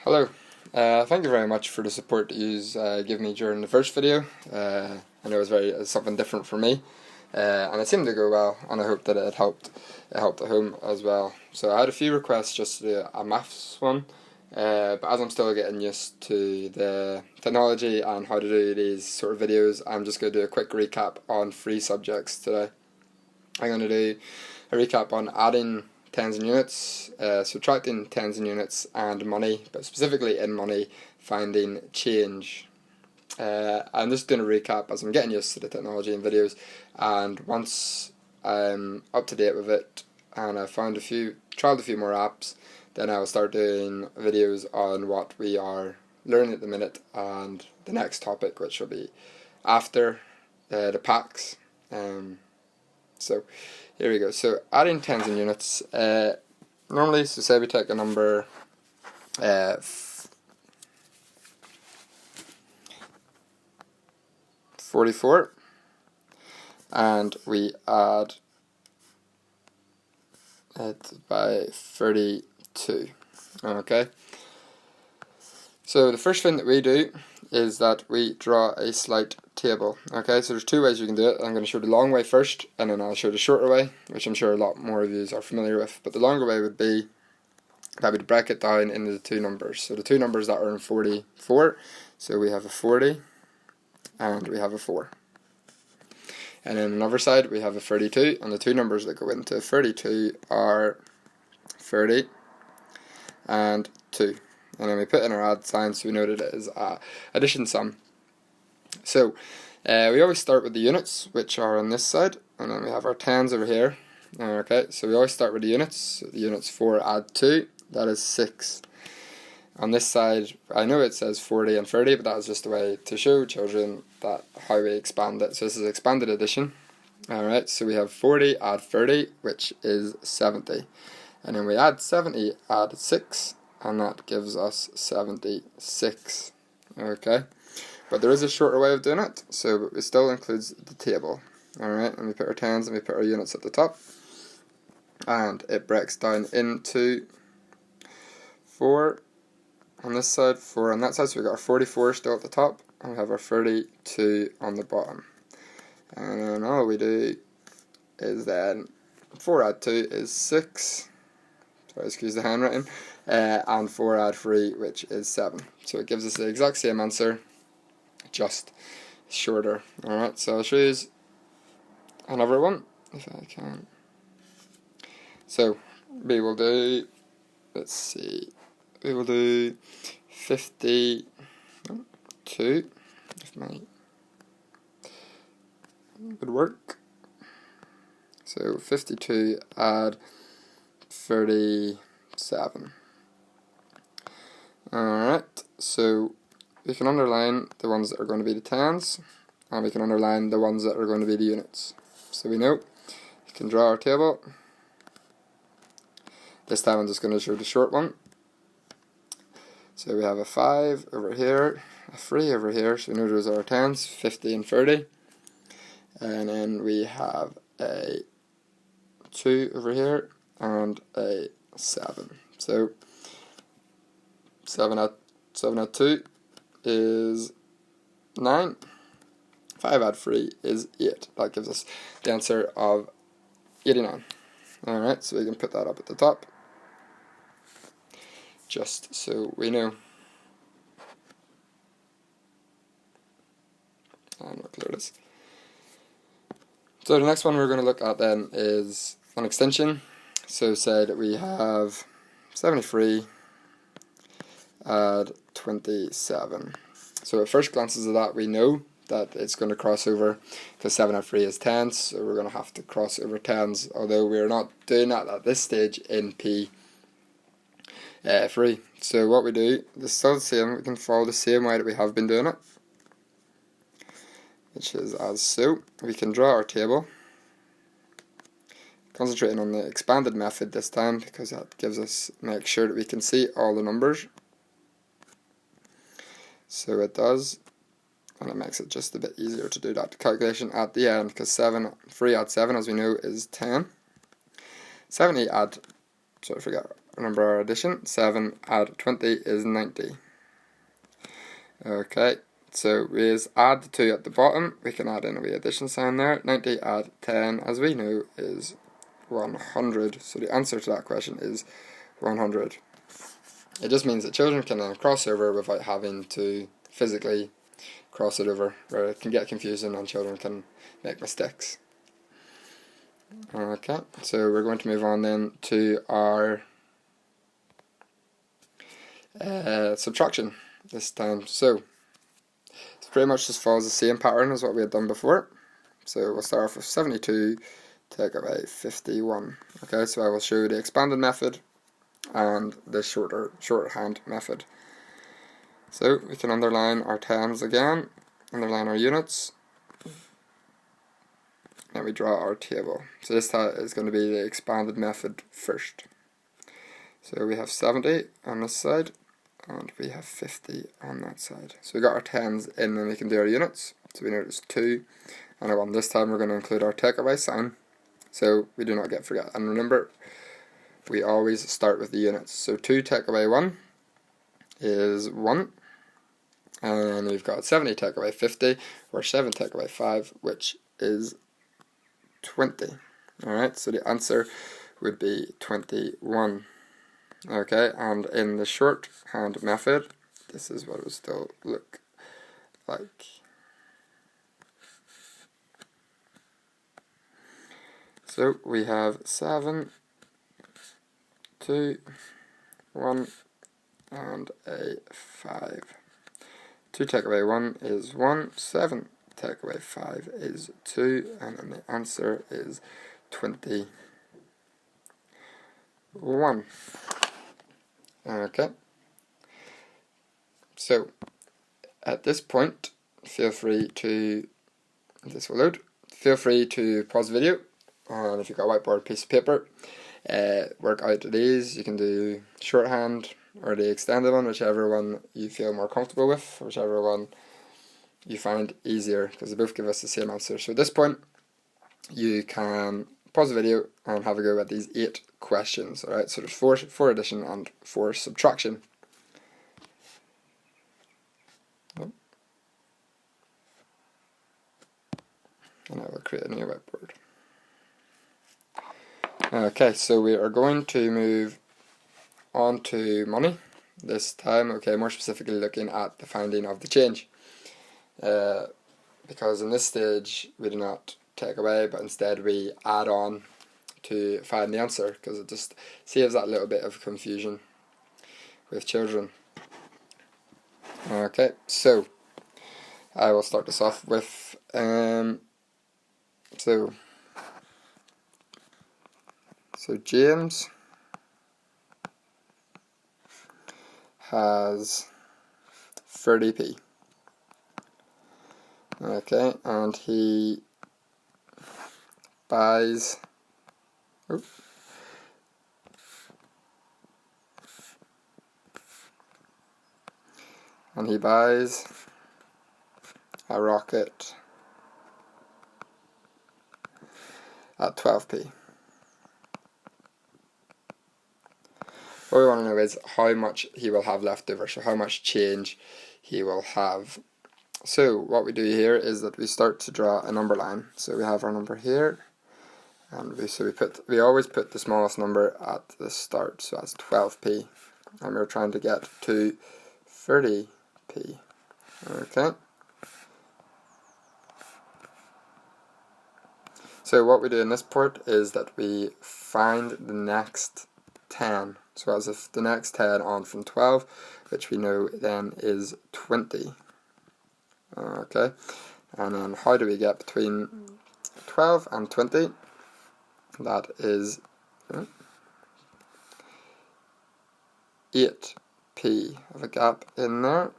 Hello, thank you very much for the support that you gave me during the first video. I know it was something different for me, and it seemed to go well, and I hope that it helped at home as well. So I had a few requests just to do a maths one, but as I'm still getting used to the technology and how to do these sort of videos, I'm just going to do a quick recap on 3 subjects today. I'm going to do a recap on adding tens and units, subtracting tens and units, and money, but specifically in money, finding change. I'm just doing a recap as I'm getting used to the technology and videos, and once I'm up to date with it and I've tried a few more apps, then I'll start doing videos on what we are learning at the minute and the next topic, which will be after the packs. So here we go. So adding tens and units. Normally, so say we take a number 44 and we add it by 32. Okay. So the first thing that we do is that we draw a slight table. Okay, so there's 2 ways you can do it. I'm going to show the long way first, and then I'll show the shorter way, which I'm sure a lot more of you are familiar with. But the longer way would be that we'd break it down into the 2 numbers. So the 2 numbers that are in 44, so we have a 40 and we have a 4. And then on the other side we have a 32, and the 2 numbers that go into 32 are 30 and 2. And then we put in our add sign so we know that it is a addition sum. So we always start with the units, which are on this side, and then we have our tens over here. Okay, so we always start with the units. So the units 4 add 2, that is 6. On this side, I know it says 40 and 30, but that is just a way to show children that how we expand it. So this is expanded addition. Alright, so we have 40 add 30, which is 70. And then we add 70, add 6, and that gives us 76. Okay, but there is a shorter way of doing it, so it still includes the table. Alright, and we put our tens and we put our units at the top, and it breaks down into 4 on this side, 4 on that side, so we got our 44 still at the top, and we have our 32 on the bottom. And then all we do is then 4 add 2 is 6. Sorry, excuse the handwriting. And 4 add 3, which is 7. So it gives us the exact same answer, just shorter. Alright, so I'll show you another one, if I can. So we will do, let's see, we will do 52, if my would work. So 52 add 37. Alright, so we can underline the ones that are going to be the tens, and we can underline the ones that are going to be the units. So we know we can draw our table. This time I'm just going to show the short one. So we have a 5 over here, a 3 over here, so we know those are our tens, 50 and 30. And then we have a 2 over here and a 7. So 7 add 2 is 9. 5 add 3 is 8. That gives us the answer of 89. Alright, so we can put that up at the top, just so we know. And we'll clear this. So the next one we're going to look at then is an extension. So say that we have 73 add 27. So at first glances of that, we know that it's going to cross over, because 7 add 3 is 10, so we're going to have to cross over tens, although we're not doing that at this stage in P3. So what we do, this is still the same, we can follow the same way that we have been doing it, which is as so. We can draw our table, concentrating on the expanded method this time, because that gives us, make sure that we can see all the numbers. So it does, and it makes it just a bit easier to do that calculation at the end, because 3 add 7, as we know, is 10. 70 add, remember our addition, 7 add 20 is 90. Okay, so we add the 2 at the bottom, we can add in a wee addition sign there. 90 add 10, as we know, is 100. So the answer to that question is 100. It just means that children can then cross over without having to physically cross it over, where it can get confusing and children can make mistakes. Okay, so we're going to move on then to our subtraction this time. So it's pretty much just follows the same pattern as what we had done before. So we'll start off with 72 take away 51. Okay, so I will show you the expanded method and the shorthand method. So we can underline our tens again, underline our units, and we draw our table. So this is going to be the expanded method first. So we have 70 on this side, and we have 50 on that side. So we got our tens in, and we can do our units. So we know there's 2 and a 1. This time we're going to include our takeaway sign, so we do not get forget. And remember, we always start with the units. So 2 take away 1 is 1. And we've got 70 take away 50, or 7 take away 5, which is 20. Alright, so the answer would be 21. Okay, and in the shorthand method, this is what it would still look like. So we have 7, 2, 1, and a 5. 2 take away 1 is 1, 7 take away 5 is 2, and then the answer is 21. Okay, so at this point, feel free to, this will load, feel free to pause the video, and if you've got a whiteboard piece of paper, work out these. You can do shorthand or the extended one, whichever one you feel more comfortable with, whichever one you find easier, because they both give us the same answer. So at this point, you can pause the video and have a go at these 8 questions. Alright, so there's 4 addition and 4 subtraction. And I will create a new whiteboard. Okay, so we are going to move on to money this time. Okay, more specifically looking at the finding of the change. Because in this stage we do not take away, but instead we add on to find the answer, because it just saves that little bit of confusion with children. Okay, so I will start this off with so James has 30p. Okay, and he buys a rocket at 12p. What we want to know is how much he will have left over, so how much change he will have. So what we do here is that we start to draw a number line. So we have our number here, and we always put the smallest number at the start, so that's 12p, and we're trying to get to 30p. Okay. So what we do in this part is that we find the next 10. So as if the next 10 on from 12, which we know then is 20. Okay, and then how do we get between 12 and 20? That is 8p of a gap in there.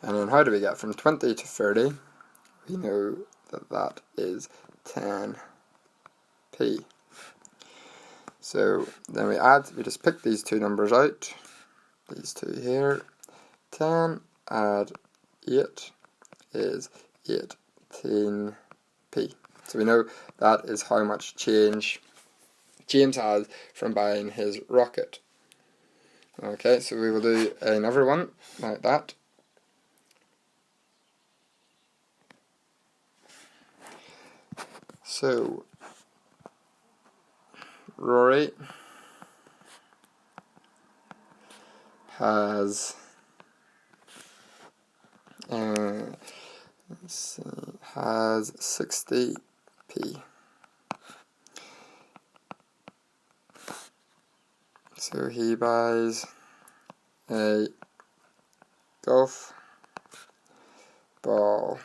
And then how do we get from 20 to 30? We know that that is 10p. So then we just pick these 2 numbers out, these 2 here. 10 add 8 is 18p. So we know that is how much change James has from buying his rocket. Okay, so we will do another one like that. So Rory has 60p. So he buys a golf ball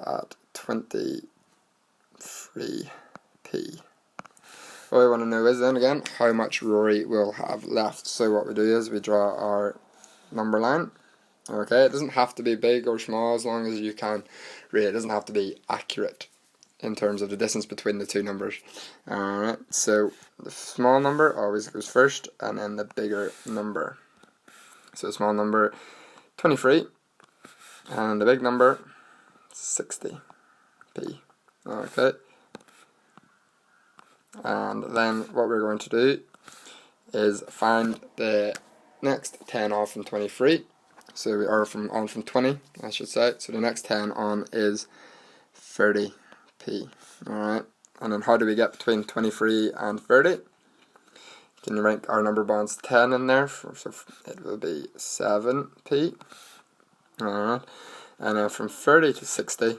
at 23p. All we want to know is then again how much Rory will have left. So what we do is we draw our number line. Okay, it doesn't have to be big or small as long as you can read. It doesn't have to be accurate in terms of the distance between the two numbers. Alright, so the small number always goes first and then the bigger number. So small number 23 and the big number 60p. Okay. And then what we're going to do is find the next 10 off from 23. So we are from 20, I should say. So the next 10 on is 30p. Alright. And then how do we get between 23 and 30? Can you rank our number bonds 10 in there? So it will be 7p. Alright. And then from 30 to 60,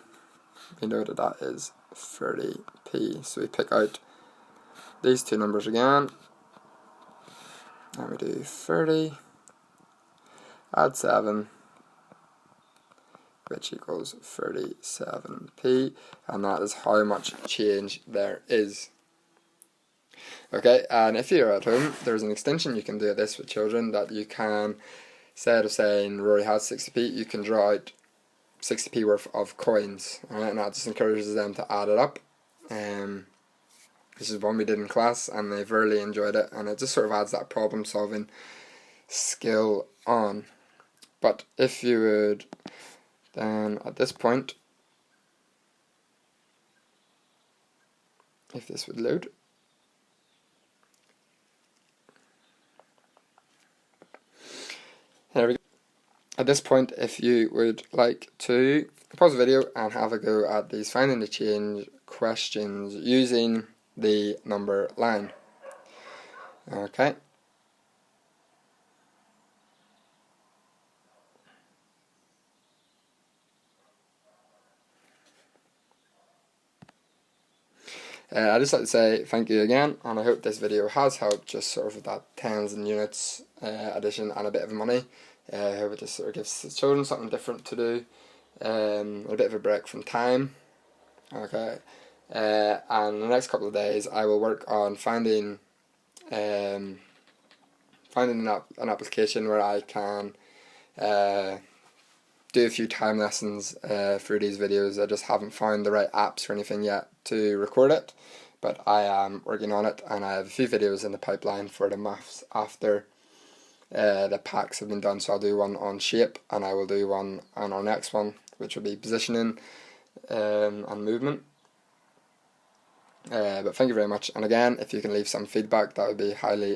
we know that is 30p. So we pick out these two numbers again. And we do 30, add 7, which equals 37p, and that is how much change there is. Okay, and if you're at home, there's an extension you can do this with children that you can, instead of saying Rory has 60p, you can draw out 60p worth of coins, right, and that just encourages them to add it up. This is one we did in class and they really enjoyed it, and it just sort of adds that problem solving skill on. But if you would then at this point, if this would load, there we go. At this point, if you would like to pause the video and have a go at these finding the change questions using the number line. Okay. I'd just like to say thank you again, and I hope this video has helped just sort of with that tens and units addition and a bit of money. I hope it just sort of gives the children something different to do, a bit of a break from time. Okay, and the next couple of days I will work on finding an application where I can do a few time lessons through these videos. I just haven't found the right apps or anything yet to record it, but I am working on it, and I have a few videos in the pipeline for the maths after the packs have been done. So I'll do one on shape, and I will do one on our next one, which will be positioning and movement. But thank you very much, and again, if you can leave some feedback, that would be highly